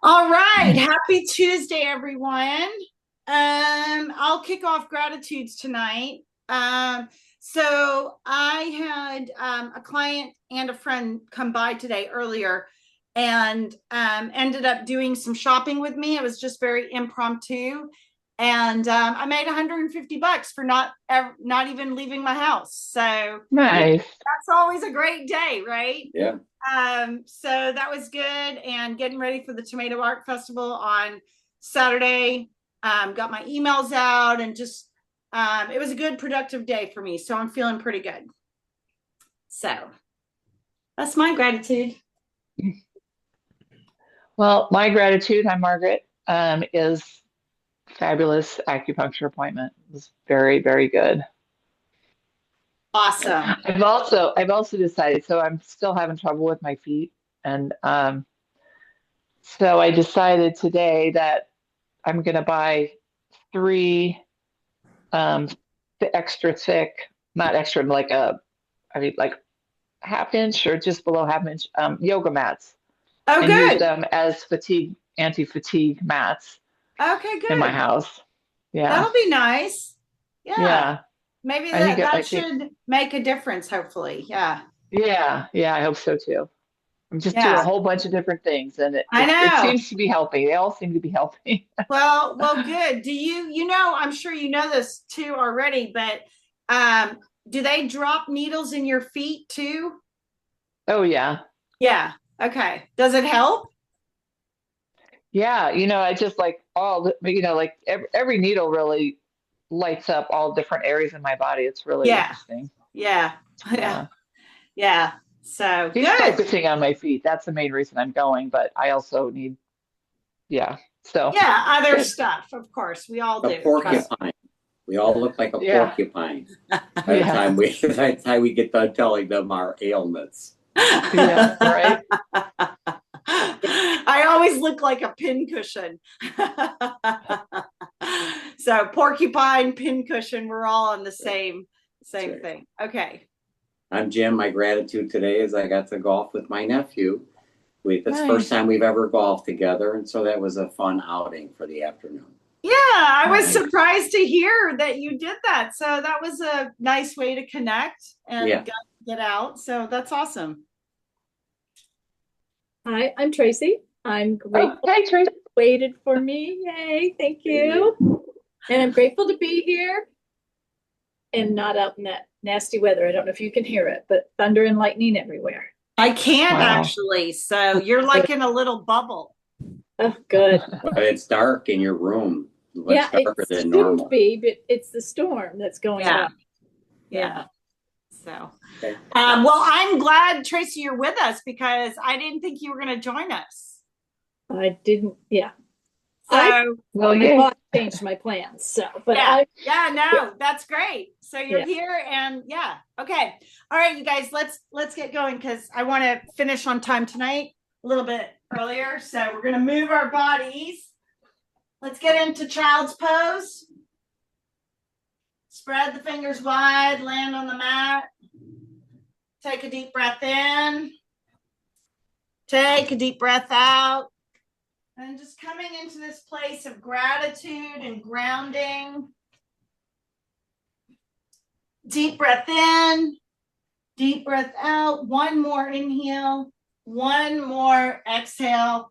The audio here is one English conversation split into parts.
All right. Happy Tuesday, everyone. I'll kick off gratitudes tonight. So I had a client and a friend come by today earlier and ended up doing some shopping with me. It was just very impromptu. And I made $150 for not even leaving my house. So Nice. that's always a great day, right? Yeah. So that was good. And getting ready for the Tomato Art Festival on Saturday. Got my emails out and just it was a good productive day for me. So I'm feeling pretty good. So that's my gratitude. Well, my gratitude, hi Margaret, is fabulous acupuncture appointment. It was very, very good. Awesome. I've also decided, so I'm still having trouble with my feet. And so I decided today that I'm gonna buy three extra thick, not extra, like like half inch or just below half inch yoga mats Oh, and use good. them as anti-fatigue mats Okay, in my good. house. Yeah. That'll be nice. Yeah. Yeah. Maybe I think that I think should make a difference, hopefully. Yeah. yeah, I hope so too. I'm just doing a Yeah. whole bunch of different things and it, I it, it know. seems to be helping. They all seem to be helping. Well, good. Do I'm sure you know this too already, but um, do they drop needles in your feet too? Oh yeah. Yeah. Okay. Does it help? Yeah, I just like like every needle really lights up all different areas in my body. It's really Yeah. interesting. Yeah. Yeah. Yeah. Yeah. So She's good. focusing on my feet. That's the main reason I'm going, but I also need, yeah. So Yeah. Other good. stuff, of course. We all A do. Trust porcupine. We all look like a Yeah. porcupine by the Yeah. time we get done telling them our ailments. Yeah. Right. I always look like a pincushion. So porcupine, pincushion, we're all on the same Right. thing. Okay. I'm Jim. My gratitude today is I got to golf with my nephew. That's the first Nice. time we've ever golfed together, and so that was a fun outing for the afternoon. Yeah, I was Nice. surprised to hear that you did that. So that was a nice way to connect and Yeah. get out. So that's awesome. Hi, I'm Tracy. I'm Oh, grateful hey, Tracy. you waited for me. Yay, thank you. And I'm grateful to be here and not out in that nasty weather. I don't know if you can hear it, but thunder and lightning everywhere. I can't Wow. actually. So you're like in a little bubble. Oh, good. But it's dark in your room, Yeah, much it darker than shouldn't normal. be, but it's the storm that's going Yeah. by. Yeah. So, Okay. well, I'm glad, Tracy, you're with us because I didn't think you were going to join us. I didn't, yeah. So, Well, My yeah. boss changed my plans. So, but yeah, yeah, no, that's great. So you're yeah. here, and yeah, okay, all right, you guys, let's get going because I want to finish on time tonight, a little bit earlier. So we're going to move our bodies. Let's get into child's pose. Spread the fingers wide, land on the mat. Take a deep breath in. Take a deep breath out. And just coming into this place of gratitude and grounding. Deep breath in, deep breath out. One more inhale, one more exhale.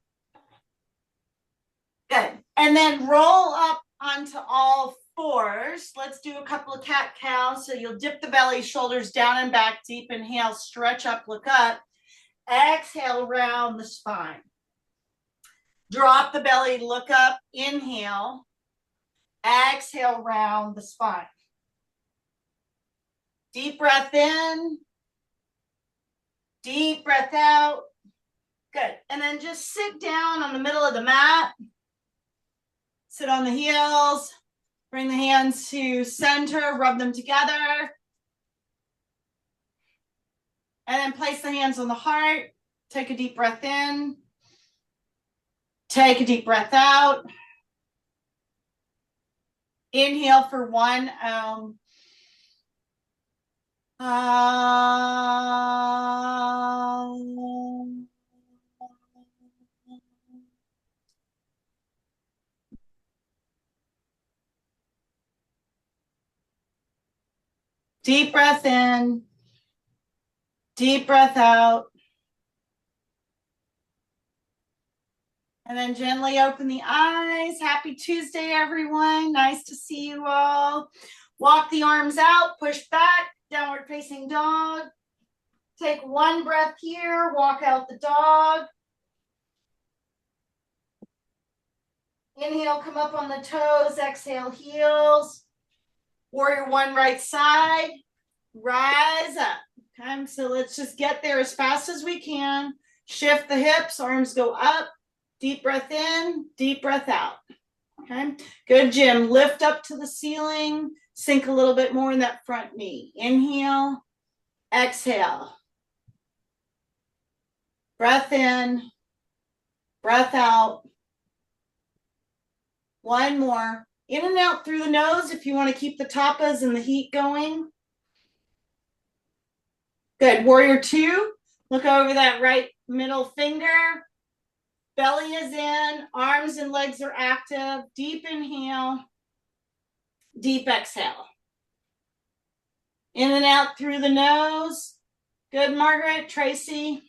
Good. And then roll up onto all fours. Let's do a couple of cat cows. So you'll dip the belly, shoulders down and back. Deep inhale, stretch up, look up. Exhale, round the spine. Drop the belly, look up, inhale. Exhale, round the spine. Deep breath in. Deep breath out. Good. And then just sit down on the middle of the mat. Sit on the heels. Bring the hands to center. Rub them together. And then place the hands on the heart. Take a deep breath in. Take a deep breath out. Inhale for one. Deep breath in. Deep breath out. And then gently open the eyes. Happy Tuesday, everyone. Nice to see you all. Walk the arms out, push back, downward facing dog. Take one breath here, walk out the dog. Inhale, come up on the toes, exhale, heels. Warrior one, right side, rise up. Okay, so let's just get there as fast as we can. Shift the hips, arms go up. Deep breath in, deep breath out. Okay, good, Jim. Lift up to the ceiling, sink a little bit more in that front knee. Inhale, exhale. Breath in, breath out. One more. In and out through the nose if you want to keep the tapas and the heat going. Good. Warrior two. Look over that right middle finger. Belly is in. Arms and legs are active. Deep inhale. Deep exhale. In and out through the nose. Good, Margaret. Tracy.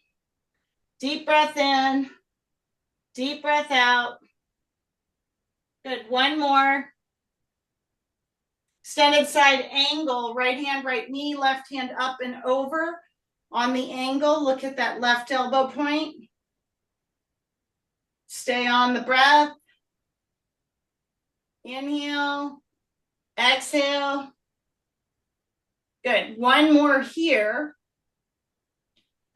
Deep breath in. Deep breath out. Good. One more. Extended side angle. Right hand, right knee, left hand up and over. On the angle, look at that left elbow point. Stay on the breath. Inhale. Exhale. Good. One more here.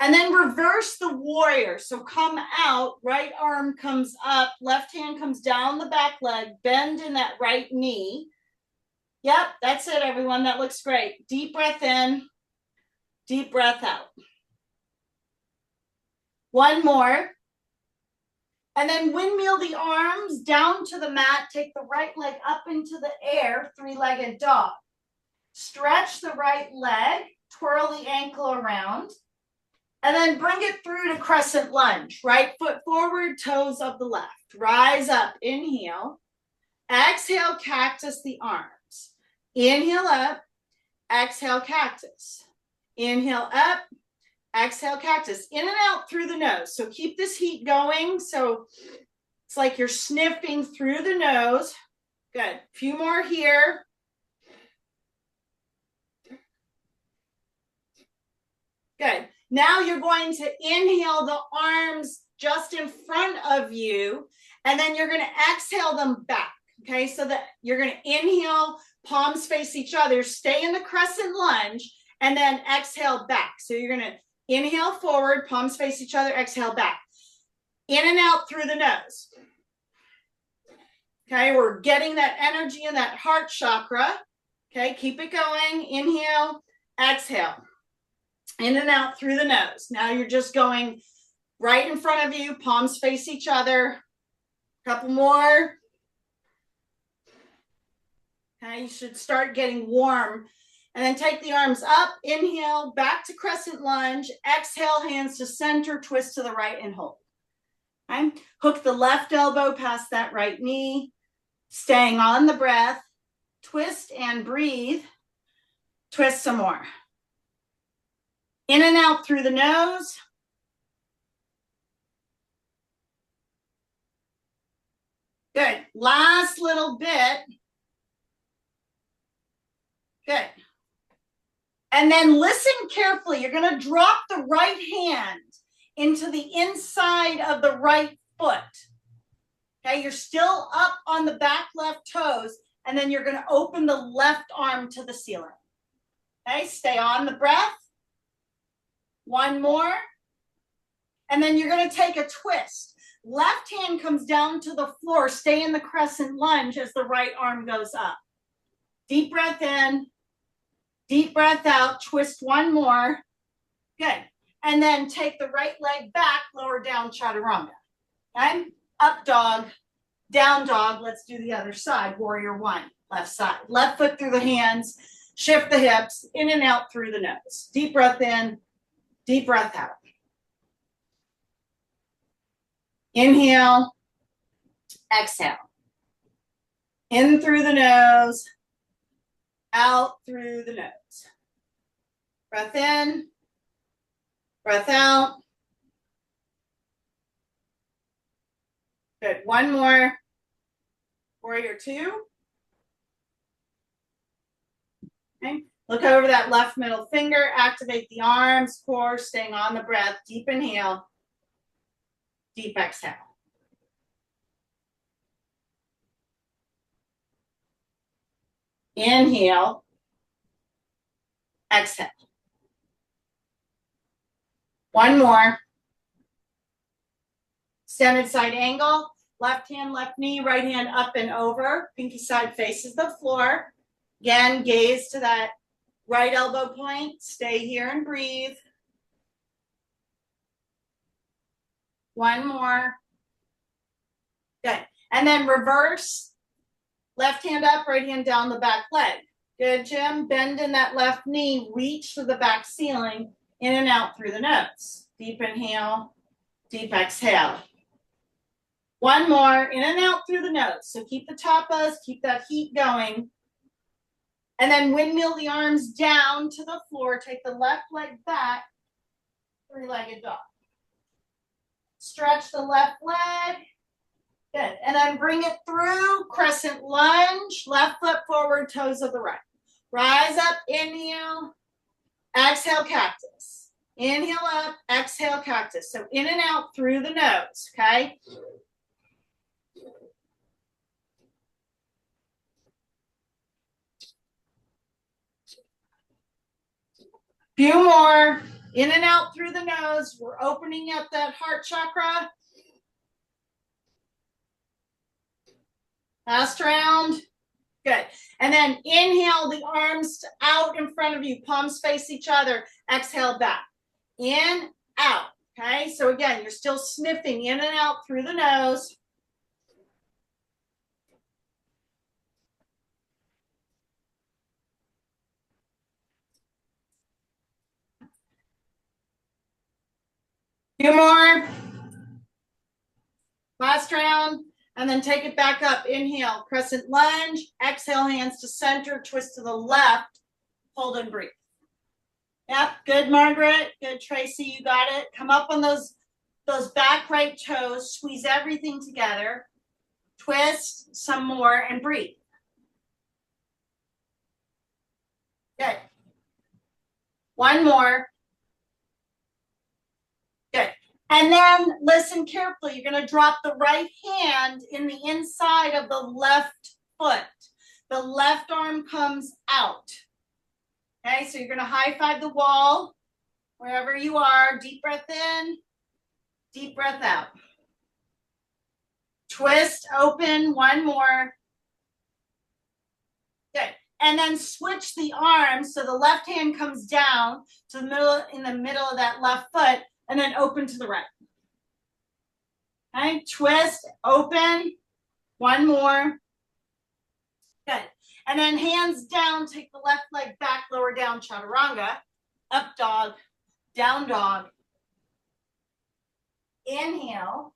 And then reverse the warrior. So come out, right arm comes up, left hand comes down the back leg, bend in that right knee. Yep, that's it, everyone. That looks great. Deep breath in, deep breath out. One more. And then windmill the arms down to the mat. Take the right leg up into the air, three-legged dog. Stretch the right leg, twirl the ankle around. And then bring it through to crescent lunge. Right foot forward, toes of the left. Rise up, inhale. Exhale, cactus the arms. Inhale up, exhale, cactus. Inhale up, exhale, cactus. In and out through the nose. So keep this heat going. So it's like you're sniffing through the nose. Good. A few more here. Good. Now you're going to inhale the arms just in front of you, and then you're going to exhale them back. Okay, so that you're going to inhale, palms face each other, stay in the crescent lunge, and then exhale back. So you're going to inhale forward, palms face each other, exhale back. In and out through the nose. Okay, we're getting that energy in that heart chakra. Okay, keep it going. Inhale, exhale. In and out through the nose. Now you're just going right in front of you, palms face each other. Couple more. Okay, you should start getting warm. And then take the arms up, inhale, back to crescent lunge, exhale, hands to center, twist to the right and hold. Okay, hook the left elbow past that right knee, staying on the breath, twist and breathe, twist some more. In and out through the nose. Good. Last little bit. Good. And then listen carefully. You're going to drop the right hand into the inside of the right foot. Okay, you're still up on the back left toes, and then you're going to open the left arm to the ceiling. Okay, stay on the breath. One more. And then you're going to take a twist. Left hand comes down to the floor. Stay in the crescent lunge as the right arm goes up. Deep breath in. Deep breath out. Twist one more. Good. And then take the right leg back. Lower down chaturanga. Okay? Up dog. Down dog. Let's do the other side. Warrior one. Left side. Left foot through the hands. Shift the hips. In and out through the nose. Deep breath in. Deep breath out. Inhale, exhale. In through the nose, out through the nose. Breath in, breath out. Good. One more. Warrior two. Okay. Look over that left middle finger. Activate the arms, core, staying on the breath. Deep inhale. Deep exhale. Inhale. Exhale. One more. Extended side angle. Left hand, left knee, right hand up and over. Pinky side faces the floor. Again, gaze to that right elbow point. Stay here and breathe. One more. Good. And then reverse. Left hand up, right hand down the back leg. Good, Jim. Bend in that left knee. Reach to the back ceiling. In and out through the nose. Deep inhale. Deep exhale. One more. In and out through the nose. So keep the tapas. Keep that heat going. And then windmill the arms down to the floor. Take the left leg back. Three-legged dog. Stretch the left leg. Good. And then bring it through. Crescent lunge. Left foot forward, toes of the right. Rise up, inhale. Exhale, cactus. Inhale up, exhale, cactus. So in and out through the nose, okay? Few more. In and out through the nose. We're opening up that heart chakra. Last round. Good. And then inhale the arms out in front of you. Palms face each other. Exhale back. In, out. Okay. So again, you're still sniffing in and out through the nose. Few more. Last round. And then take it back up. Inhale, crescent lunge. Exhale, hands to center. Twist to the left. Hold and breathe. Yep, good, Margaret. Good, Tracy, you got it. Come up on those back right toes. Squeeze everything together. Twist some more and breathe. Good. One more. Good. And then listen carefully. You're going to drop the right hand in the inside of the left foot. The left arm comes out. Okay, so you're going to high five the wall wherever you are. Deep breath in, deep breath out. Twist, open, one more. Good. And then switch the arms so the left hand comes down to the middle, in the middle of that left foot, and then open to the right. Okay, twist, open, one more. Good. And then hands down, take the left leg back, lower down, chaturanga, up dog, down dog. Inhale,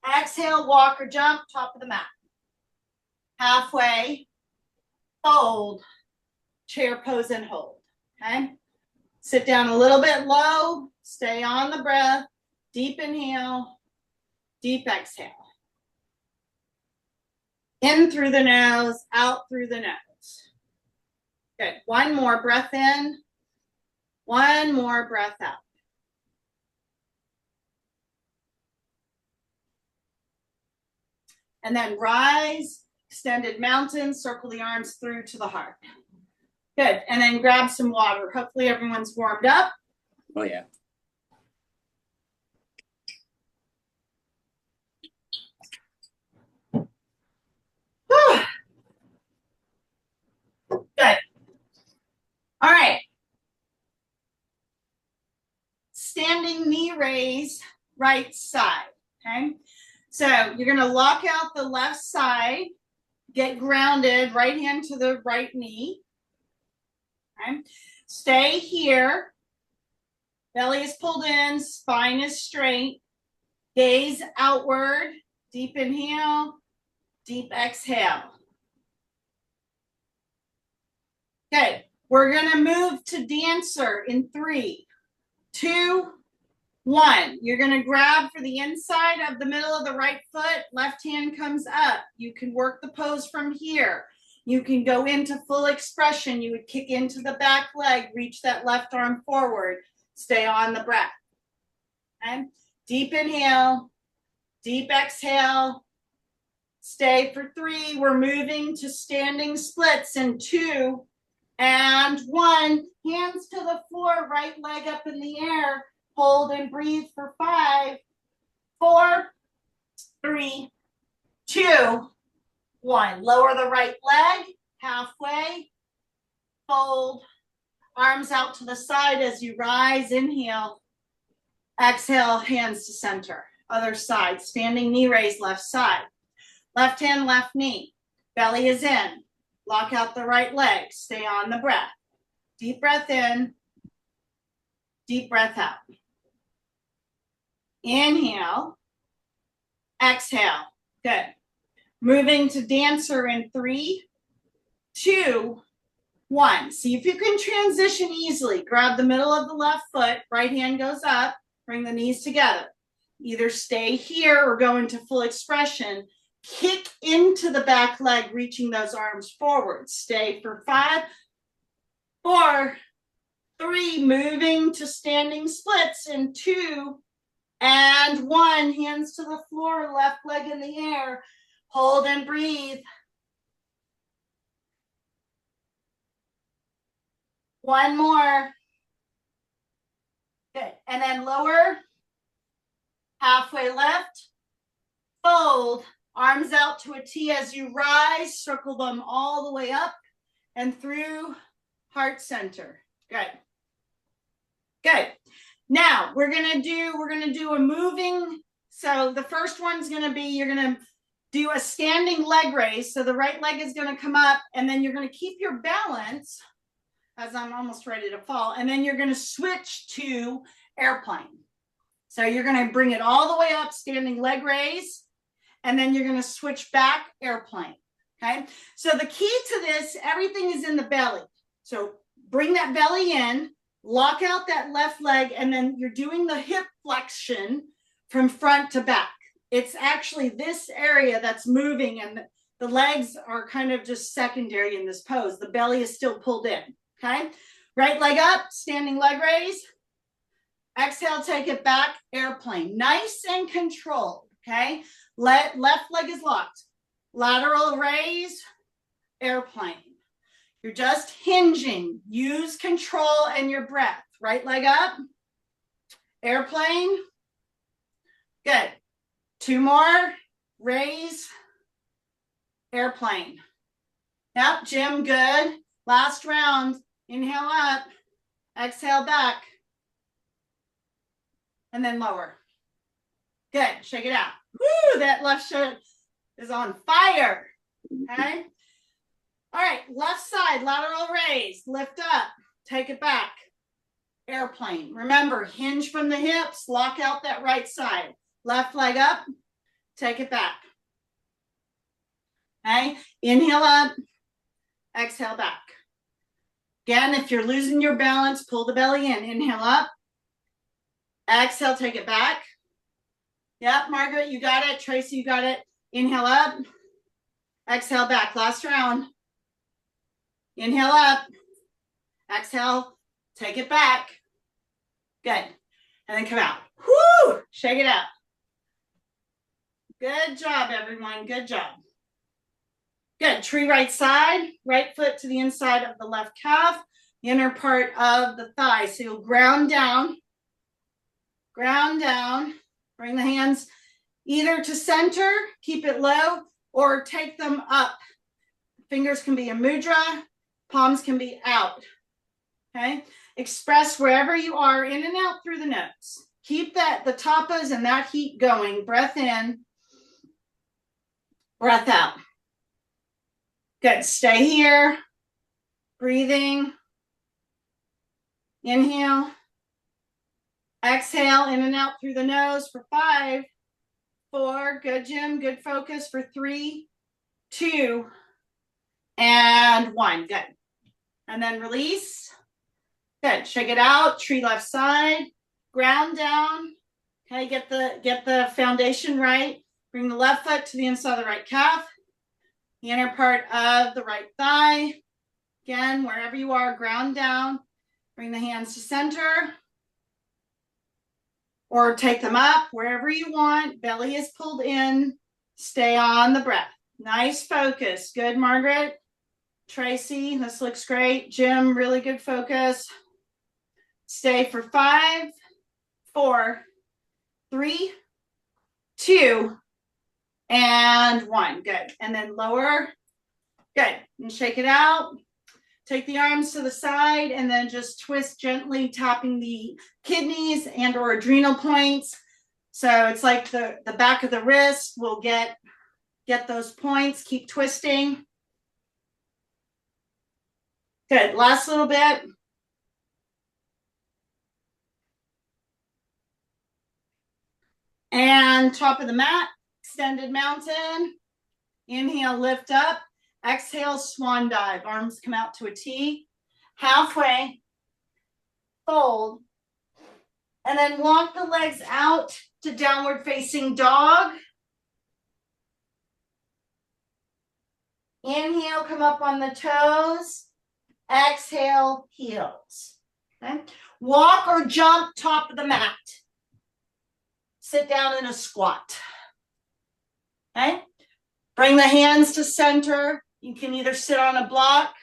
exhale, walk or jump, top of the mat. Halfway, fold, chair pose and hold, okay? Sit down a little bit low, stay on the breath, deep inhale, deep exhale. In through the nose, out through the nose. Good. One more breath in. One more breath out. And then rise, extended mountain, circle the arms through to the heart. Good. And then grab some water. Hopefully everyone's warmed up. Oh, yeah. Good. All right. Standing knee raise, right side. Okay. So you're going to lock out the left side, get grounded, right hand to the right knee. Okay. Stay here. Belly is pulled in, spine is straight. Gaze outward. Deep inhale, deep exhale. Okay, We're going to move to dancer in 3, 2, 1. You're going to grab for the inside of the middle of the right foot. Left hand comes up. You can work the pose from here. You can go into full expression. You would kick into the back leg, reach that left arm forward. Stay on the breath. Okay? Deep inhale, deep exhale. Stay for 3. We're moving to standing splits in 2 and 1. Hands to the floor, right leg up in the air. Hold and breathe for 5, 4, 3, 2, 1. Lower the right leg, halfway. Fold. Arms out to the side as you rise. Inhale. Exhale, hands to center. Other side. Standing knee raise, left side. Left hand, left knee. Belly is in. Lock out the right leg. Stay on the breath. Deep breath in. Deep breath out. Inhale. Exhale. Good. Moving to dancer in 3, 2, 1. See if you can transition easily. Grab the middle of the left foot. Right hand goes up. Bring the knees together. Either stay here or go into full expression. Kick into the back leg, reaching those arms forward. Stay for 5, 4, 3. Moving to standing splits in 2 and 1. Hands to the floor, left leg in the air. Hold and breathe. 1 more. Good. And then lower. Halfway lift. Fold. Arms out to a T as you rise. Circle them all the way up and through heart center. Good. Good. Now we're gonna do a moving. So the first one's gonna be, you're gonna do a standing leg raise. So the right leg is gonna come up, and then you're gonna keep your balance as I'm almost ready to fall, and then you're gonna switch to airplane. So you're gonna bring it all the way up, standing leg raise, and then you're gonna switch back, airplane. Okay. So the key to this, everything is in the belly. So bring that belly in. Lock out that left leg, and then you're doing the hip flexion from front to back. It's actually this area that's moving, and the legs are kind of just secondary in this pose. The belly is still pulled in, okay? Right leg up, standing leg raise. Exhale, take it back, airplane. Nice and controlled, okay? Left leg is locked. Lateral raise, airplane. You're just hinging. Use control and your breath. Right leg up. Airplane. Good. 2 more. Raise. Airplane. Yep, Jim, good. Last round. Inhale up. Exhale back. And then lower. Good. Shake it out. Woo, that left foot is on fire. Okay. All right, left side, lateral raise, lift up, take it back, airplane. Remember, hinge from the hips, lock out that right side. Left leg up, take it back. Okay, inhale up, exhale back. Again, if you're losing your balance, pull the belly in. Inhale up, exhale, take it back. Yep, Margaret, you got it. Tracy, you got it. Inhale up, exhale back. Last round. Inhale up, exhale, take it back. Good. And then come out. Whoo! Shake it out. Good job, everyone. Good job. Good. Tree right side, right foot to the inside of the left calf, the inner part of the thigh. So you'll ground down, bring the hands either to center, keep it low, or take them up. Fingers can be a mudra. Palms can be out, okay? Express wherever you are, in and out through the nose. Keep the tapas and that heat going. Breath in, breath out. Good, stay here. Breathing. Inhale. Exhale, in and out through the nose for 5, 4. Good, Jim, good focus for 3, 2, and 1. Good. And then release. Good. Shake it out. Tree left side. Ground down. Okay, get the foundation right. Bring the left foot to the inside of the right calf. The inner part of the right thigh. Again, wherever you are, ground down. Bring the hands to center. Or take them up wherever you want. Belly is pulled in. Stay on the breath. Nice focus. Good, Margaret. Tracy, this looks great. Jim, really good focus. Stay for 5, 4, 3, 2, and 1. Good. And then lower. Good. And shake it out. Take the arms to the side and then just twist gently, tapping the kidneys and or adrenal points. So it's like the back of the wrist will get those points. Keep twisting. Good. Last little bit. And top of the mat, extended mountain. Inhale, lift up. Exhale, swan dive. Arms come out to a T. Halfway, fold. And then walk the legs out to downward facing dog. Inhale, come up on the toes. Exhale, heels. Okay. Walk or jump top of the mat. Sit down in a squat. Okay. Bring the hands to center. You can either sit on a block,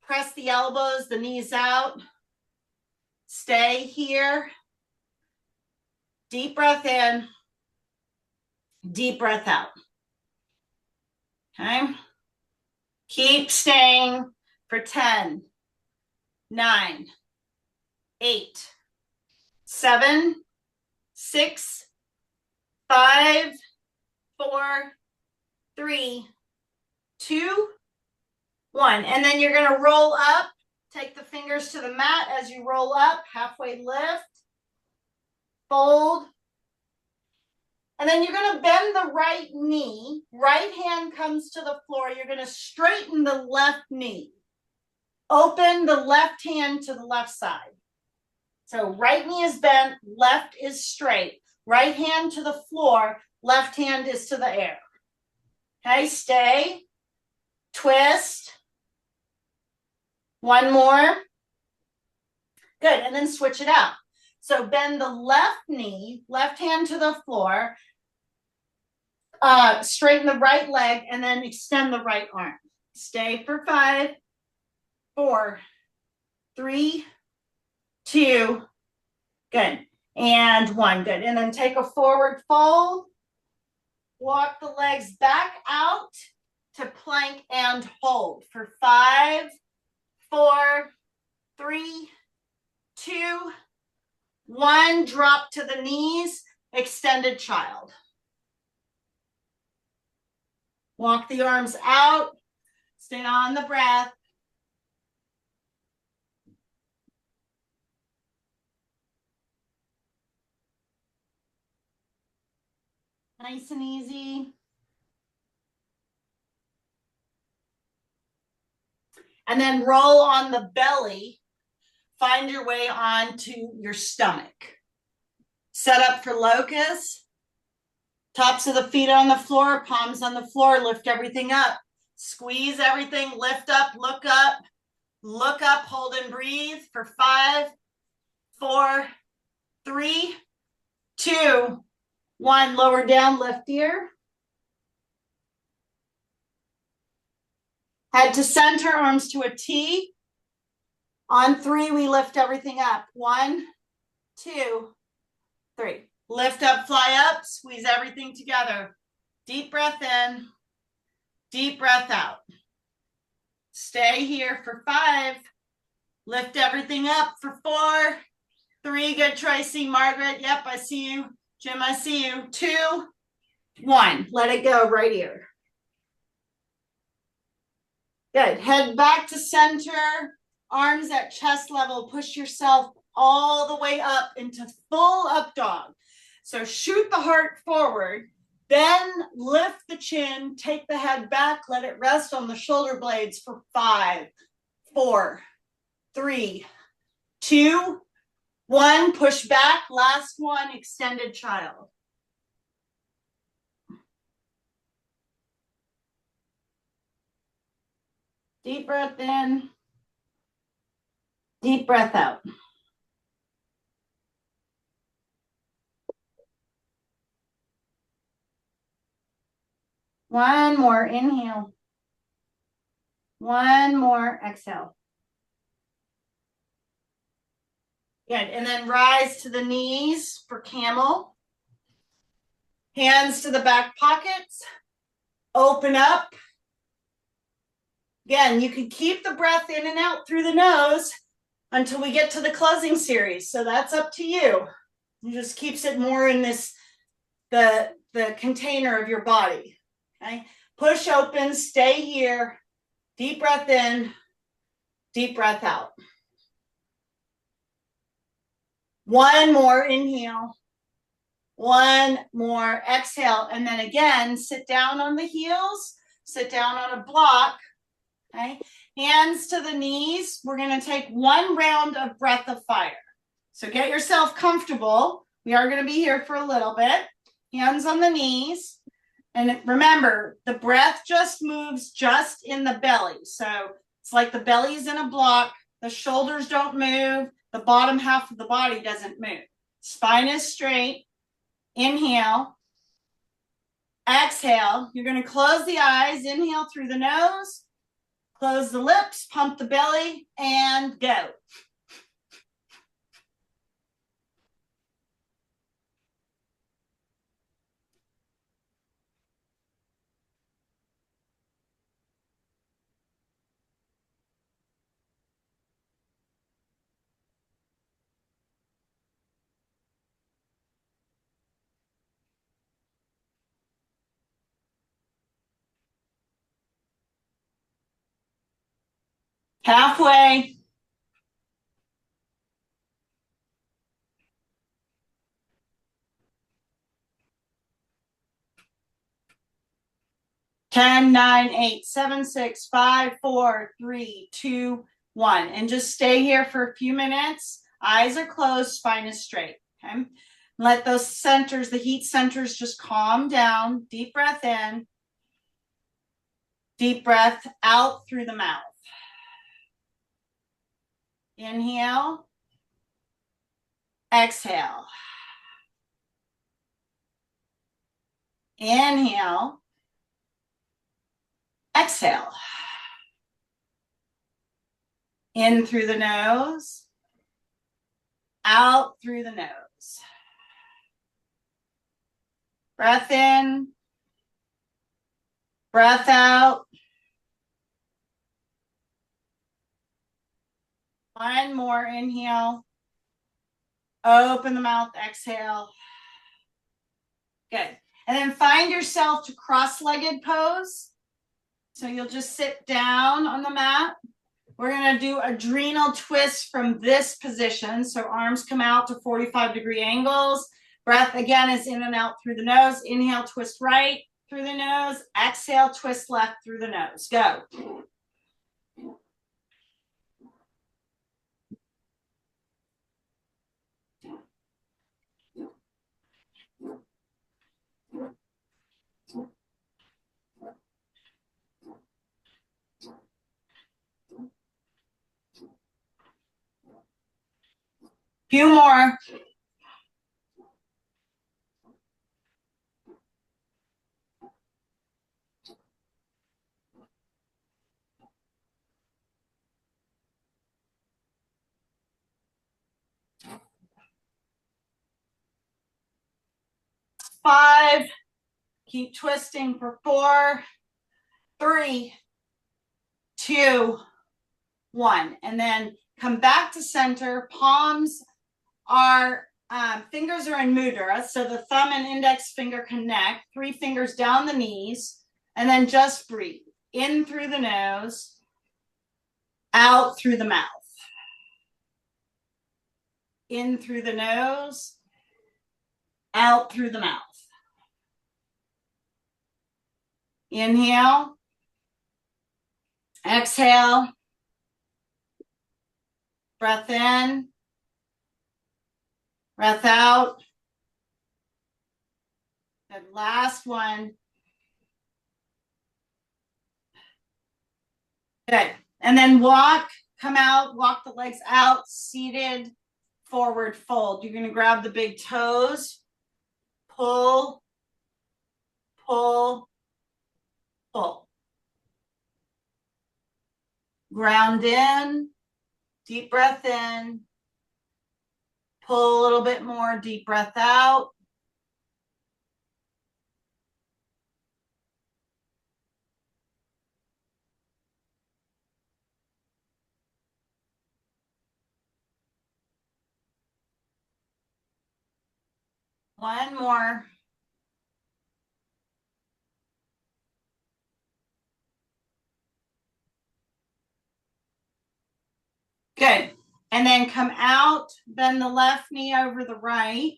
press the elbows, the knees out. Stay here. Deep breath in. Deep breath out. Okay. Keep staying for 10, 9, 8, 7, 6, 5, 4, 3, 2, 1. And then you're going to roll up. Take the fingers to the mat as you roll up. Halfway lift. Fold. And then you're going to bend the right knee. Right hand comes to the floor. You're going to straighten the left knee. Open the left hand to the left side. So right knee is bent, left is straight. Right hand to the floor, left hand is to the air. Okay, stay. Twist. One more. Good, and then switch it out. So bend the left knee, left hand to the floor, straighten the right leg, and then extend the right arm. Stay for 5, 4, 3, 2, good, and 1, good. And then take a forward fold. Walk the legs back out to plank and hold for 5, 4, 3, 2, 1. Drop to the knees, extended child. Walk the arms out, stay on the breath. Nice and easy. And then roll on the belly. Find your way onto your stomach. Set up for locust. Tops of the feet on the floor, palms on the floor. Lift everything up. Squeeze everything. Lift up, look up. Look up, hold and breathe for 5, 4, 3, 2, 1. Lower down, left ear. Head to center, arms to a T. On 3, we lift everything up. 1, 2, 3. Lift up, fly up, squeeze everything together. Deep breath in, deep breath out. Stay here for 5. Lift everything up for 4, 3. Good, Tracy, Margaret. Yep, I see you. Jim, I see you. 2, 1. Let it go right here. Good. Head back to center. Arms at chest level. Push yourself all the way up into full up dog. So shoot the heart forward. Then lift the chin. Take the head back. Let it rest on the shoulder blades for 5, 4, 3, 2, 1. Push back. Last one, extended child. Deep breath in. Deep breath out. One more inhale. One more exhale. Good. And then rise to the knees for camel. Hands to the back pockets. Open up. Again, you can keep the breath in and out through the nose until we get to the closing series. So that's up to you. It just keeps it more in this, the container of your body. Okay. Push open, stay here. Deep breath in, deep breath out. One more inhale. One more exhale. And then again, sit down on the heels, sit down on a block. Okay. Hands to the knees. We're going to take one round of breath of fire. So get yourself comfortable. We are going to be here for a little bit. Hands on the knees. And remember, the breath just moves just in the belly. So it's like the belly's in a block. The shoulders don't move. The bottom half of the body doesn't move. Spine is straight. Inhale. Exhale. You're going to close the eyes. Inhale through the nose. Close the lips. Pump the belly. And go. Halfway. Ten, 9, 8, 7, 6, 5, 4, 3, 2, 1. And just stay here for a few minutes. Eyes are closed, spine is straight. Okay. Let those centers, the heat centers, just calm down. Deep breath in. Deep breath out through the mouth. Inhale. Exhale. Inhale. Exhale. In through the nose. Out through the nose. Breath in. Breath out. One more inhale. Open the mouth, exhale. Good. And then find yourself to cross-legged pose. So you'll just sit down on the mat. We're going to do adrenal twist from this position. So arms come out to 45-degree angles. Breath again is in and out through the nose. Inhale, twist right through the nose. Exhale, twist left through the nose. Go. Few more. Five. Keep twisting for 4, 3, 2, 1. And then come back to center. Palms are, fingers are in mudra. So the thumb and index finger connect. 3 fingers down the knees. And then just breathe. In through the nose. Out through the mouth. In through the nose. Out through the mouth. Inhale. Exhale. Breath in. Breath out. Good. Last one. Good. And then walk, come out, walk the legs out, seated, forward fold. You're going to grab the big toes, pull, pull, pull. Ground in, deep breath in, pull a little bit more, deep breath out. One more. Good. And then come out, bend the left knee over the right.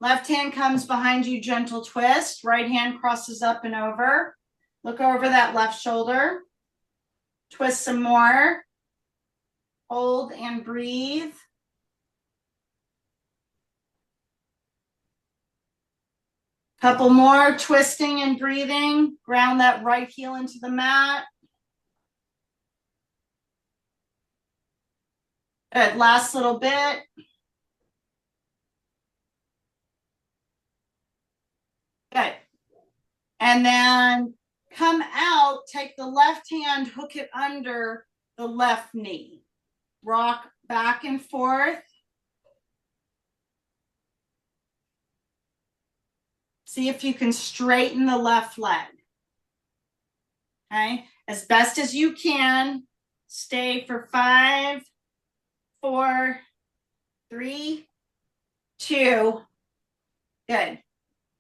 Left hand comes behind you, gentle twist. Right hand crosses up and over. Look over that left shoulder. Twist some more. Hold and breathe. Couple more, twisting and breathing. Ground that right heel into the mat. Good, last little bit. Good. And then come out, take the left hand, hook it under the left knee. Rock back and forth. See if you can straighten the left leg. Okay, as best as you can. Stay for 5, 4, 3, 2. Good.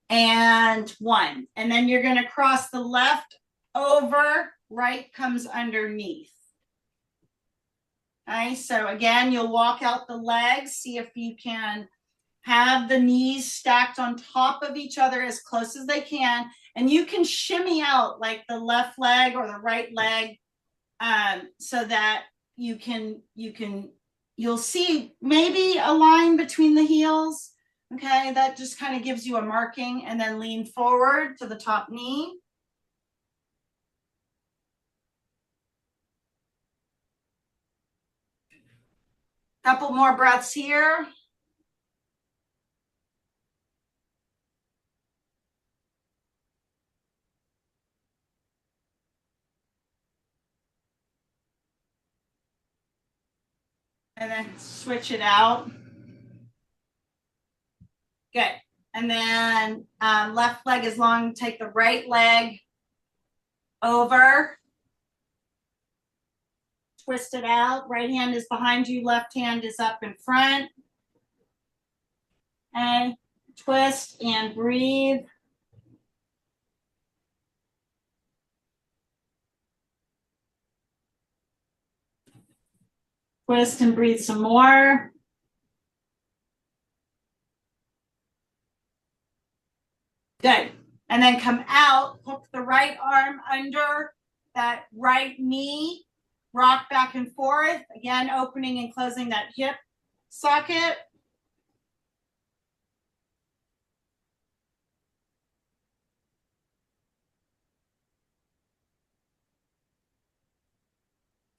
And 1. And then you're going to cross the left over, right comes underneath. Okay, so again, you'll walk out the legs, see if you can have the knees stacked on top of each other as close as they can. And you can shimmy out like the left leg or the right leg so that you'll see maybe a line between the heels. Okay, that just kind of gives you a marking, and then lean forward to the top knee. Couple more breaths here. And then switch it out. Good. And then left leg is long. Take the right leg over. Twist it out. Right hand is behind you. Left hand is up in front. And twist and breathe. Twist and breathe some more. Good. And then come out, hook the right arm under that right knee, rock back and forth. Again, opening and closing that hip socket.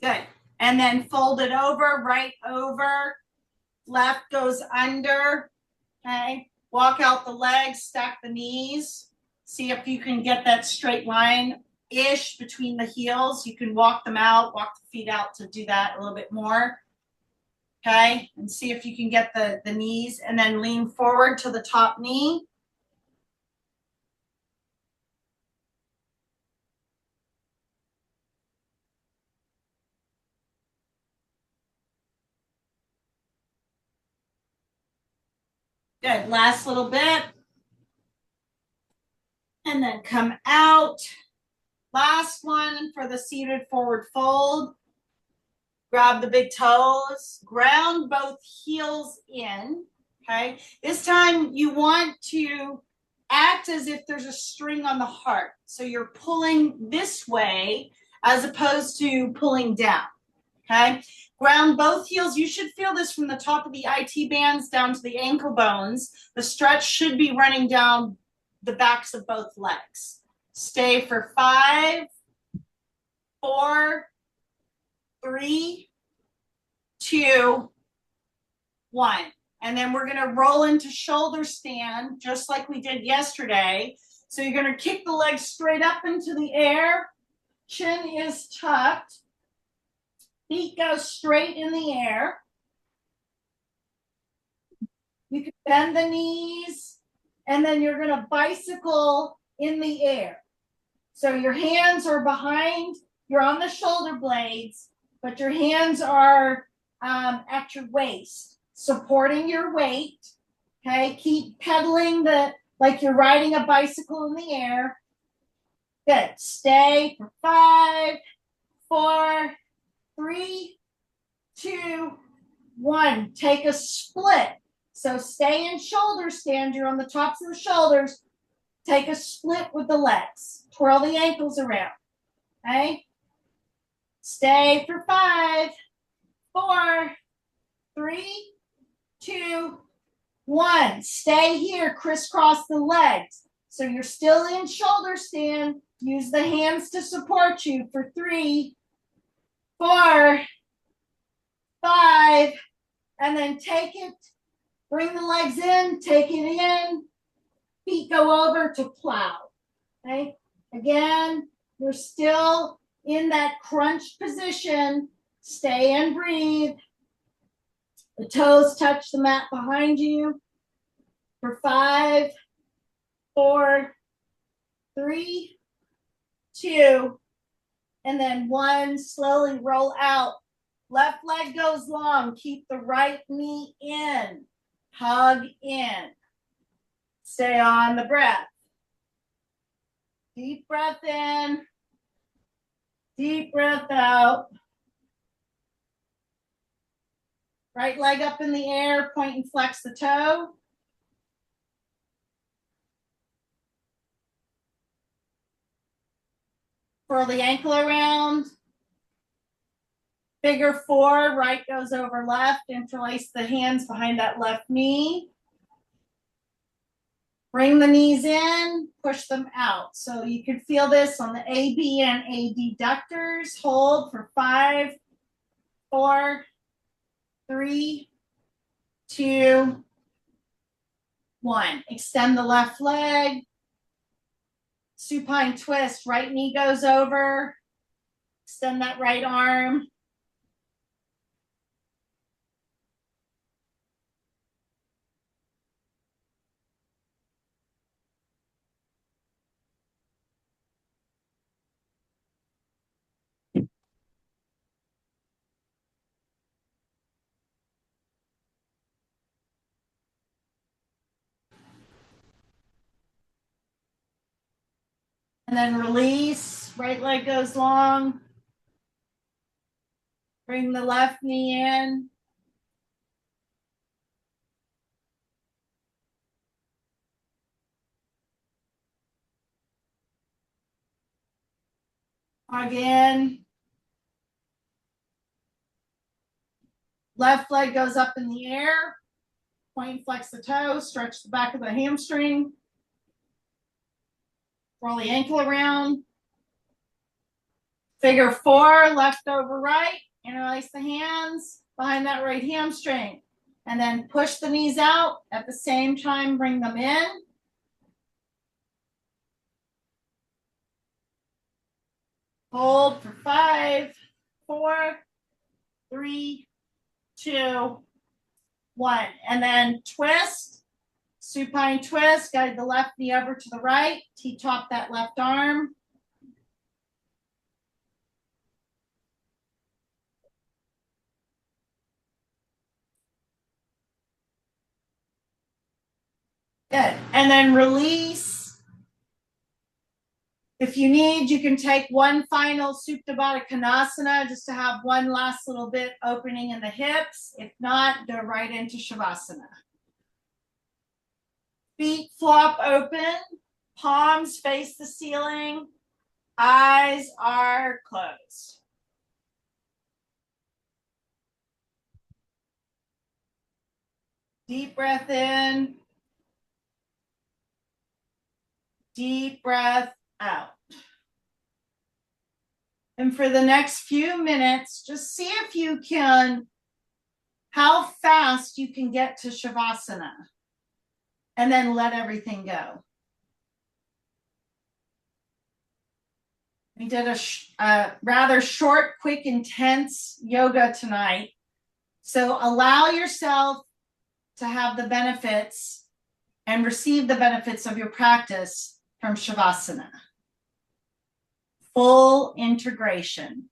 Good. And then fold it over, right over, left goes under. Okay. Walk out the legs, stack the knees. See if you can get that straight line-ish between the heels. You can walk them out, walk the feet out to do that a little bit more. Okay, and see if you can get the knees, and then lean forward to the top knee. Good, last little bit. And then come out. Last one for the seated forward fold. Grab the big toes, ground both heels in, okay? This time you want to act as if there's a string on the heart. So you're pulling this way as opposed to pulling down, Okay. Ground both heels. You should feel this from the top of the IT bands down to the ankle bones. The stretch should be running down the backs of both legs. Stay for 5, 4, 3, 2, 1. And then we're going to roll into shoulder stand just like we did yesterday. So you're going to kick the legs straight up into the air. Chin is tucked. Feet go straight in the air. You can bend the knees, and then you're going to bicycle in the air. So your hands are behind, you're on the shoulder blades, but your hands are at your waist, supporting your weight. Okay, keep pedaling like you're riding a bicycle in the air. Good. Stay for 5, 4, 3, 2, 1. Take a split. So stay in shoulder stand. You're on the tops of the shoulders. Take a split with the legs. Twirl the ankles around. Okay? Stay for 5, 4, 3, 2, 1. Stay here. Crisscross the legs. So you're still in shoulder stand. Use the hands to support you for 3, 4, 5, and then take it. Bring the legs in, take it in. Feet go over to plow. Okay? Again, we're still in that crunch position. Stay and breathe. The toes touch the mat behind you. For 5, 4, 3, 2, and then 1. Slowly roll out. Left leg goes long. Keep the right knee in. Hug in. Stay on the breath. Deep breath in. Deep breath out. Right leg up in the air. Point and flex the toe. Curl the ankle around. Figure 4, right goes over left. Interlace the hands behind that left knee. Bring the knees in, push them out. So you can feel this on the AB and adductors. Hold for 5, 4, 3, 2, 1. Extend the left leg. Supine twist. Right knee goes over. Extend that right arm. And then release. Right leg goes long. Bring the left knee in. Again. Left leg goes up in the air. Point, flex the toe. Stretch the back of the hamstring. Roll the ankle around. Figure 4, left over right. Interlace the hands behind that right hamstring. And then push the knees out. At the same time, bring them in. Hold for 5, 4, 3, 2, 1. And then twist. Supine twist. Guide the left knee over to the right. T-top that left arm. Good. And then release. If you need, you can take one final Supta Baddha Konasana just to have one last little bit opening in the hips. If not, go right into Shavasana. Feet flop open, palms face the ceiling, eyes are closed. Deep breath in. Deep breath out. And for the next few minutes, just see if you can, how fast you can get to Shavasana. And then let everything go. We did a rather short, quick, intense yoga tonight. So allow yourself to have the benefits and receive the benefits of your practice from Shavasana. Full integration.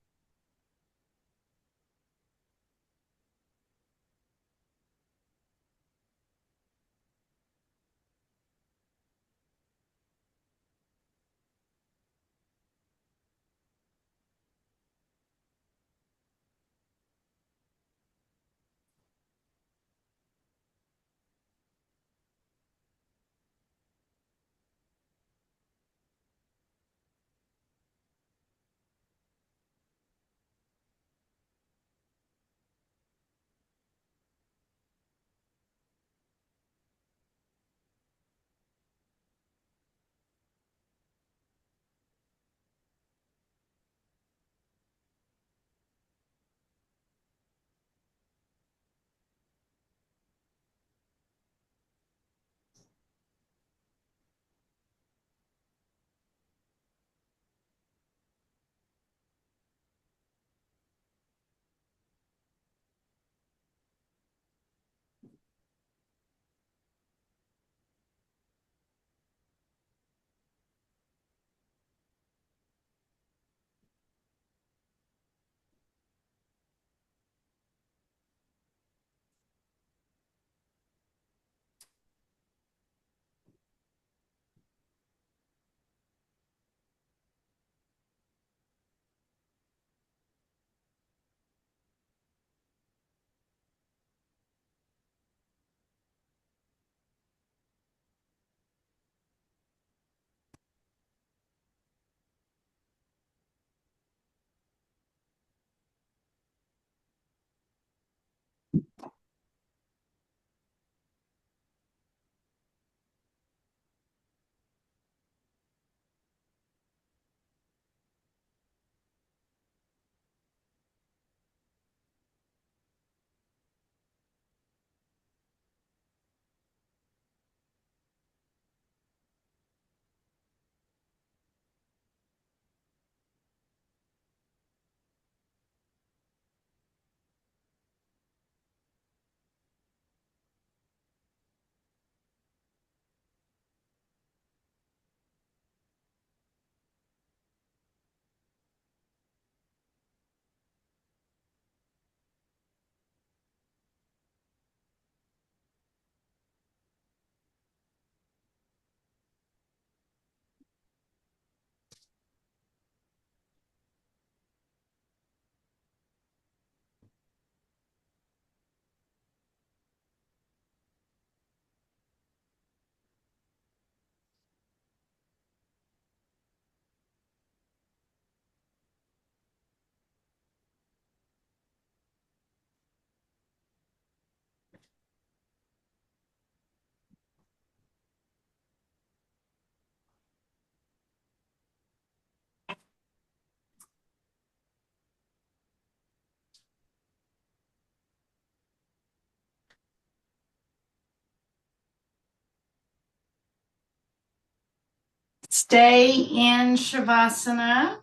Stay in Shavasana.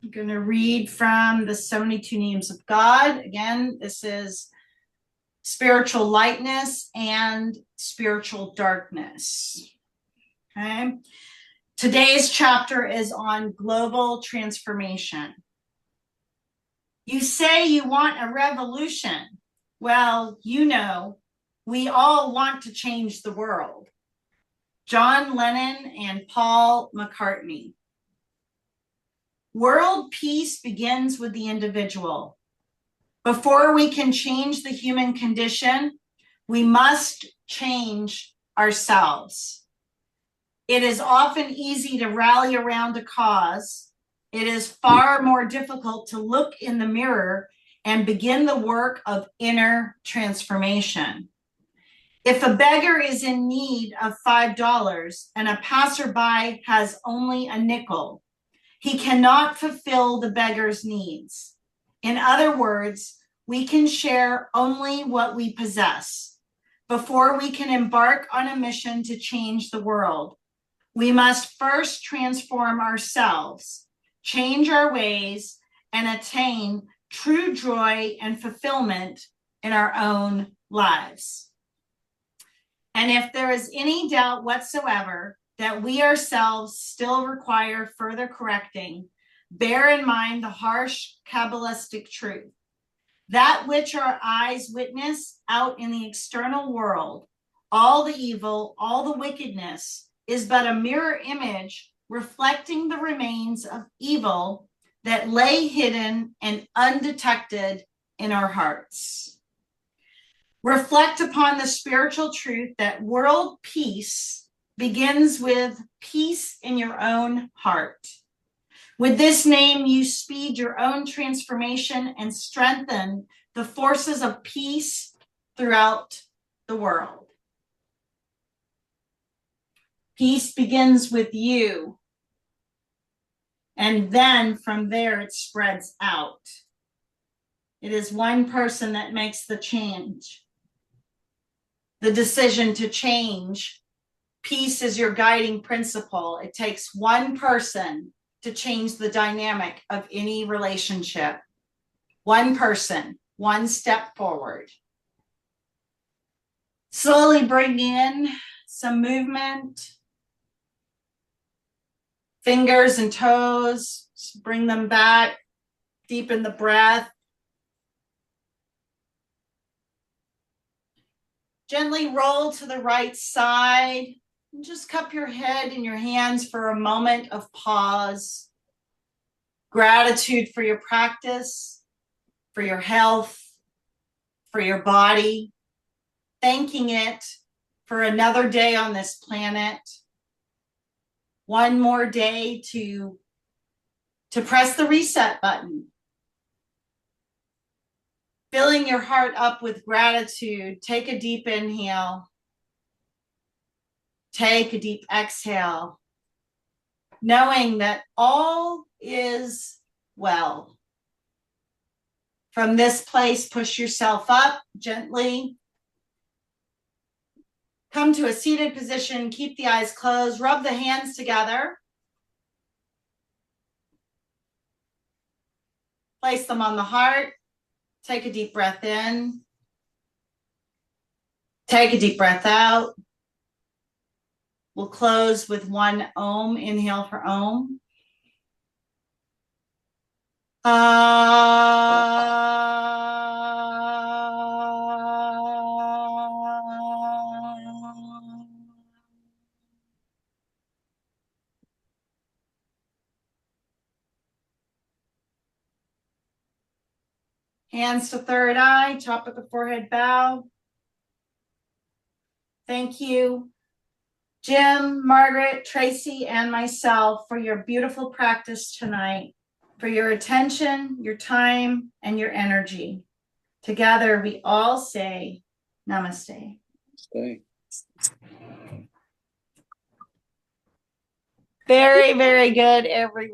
I'm going to read from the 72 Names of God. Again, this is spiritual lightness and spiritual darkness. Okay. Today's chapter is on global transformation. You say you want a revolution. Well, you know, we all want to change the world. John Lennon and Paul McCartney. World peace begins with the individual. Before we can change the human condition, we must change ourselves. It is often easy to rally around a cause. It is far more difficult to look in the mirror and begin the work of inner transformation. If a beggar is in need of $5 and a passerby has only a nickel, he cannot fulfill the beggar's needs. In other words, we can share only what we possess. Before we can embark on a mission to change the world, we must first transform ourselves, change our ways, and attain true joy and fulfillment in our own lives. And if there is any doubt whatsoever that we ourselves still require further correcting, bear in mind the harsh Kabbalistic truth. That which our eyes witness out in the external world, all the evil, all the wickedness, is but a mirror image reflecting the remains of evil that lay hidden and undetected in our hearts. Reflect upon the spiritual truth that world peace begins with peace in your own heart. With this name, you speed your own transformation and strengthen the forces of peace throughout the world. Peace begins with you, and then from there it spreads out. It is one person that makes the change. The decision to change. Peace is your guiding principle. It takes one person to change the dynamic of any relationship. One person, one step forward. Slowly bring in some movement. Fingers and toes, bring them back. Deepen the breath. Gently roll to the right side and just cup your head in your hands for a moment of pause. Gratitude for your practice, for your health, for your body. Thanking it for another day on this planet. One more day to press the reset button. Filling your heart up with gratitude, take a deep inhale. Take a deep exhale. Knowing that all is well. From this place, push yourself up gently. Come to a seated position, keep the eyes closed, rub the hands together. Place them on the heart. Take a deep breath in. Take a deep breath out. We'll close with one Om. Inhale for Om. Hands to third eye, top of the forehead bow. Thank you, Jim, Margaret, Tracy, and myself for your beautiful practice tonight, for your attention, your time, and your energy. Together, we all say Namaste. Namaste. Very, very good, everyone.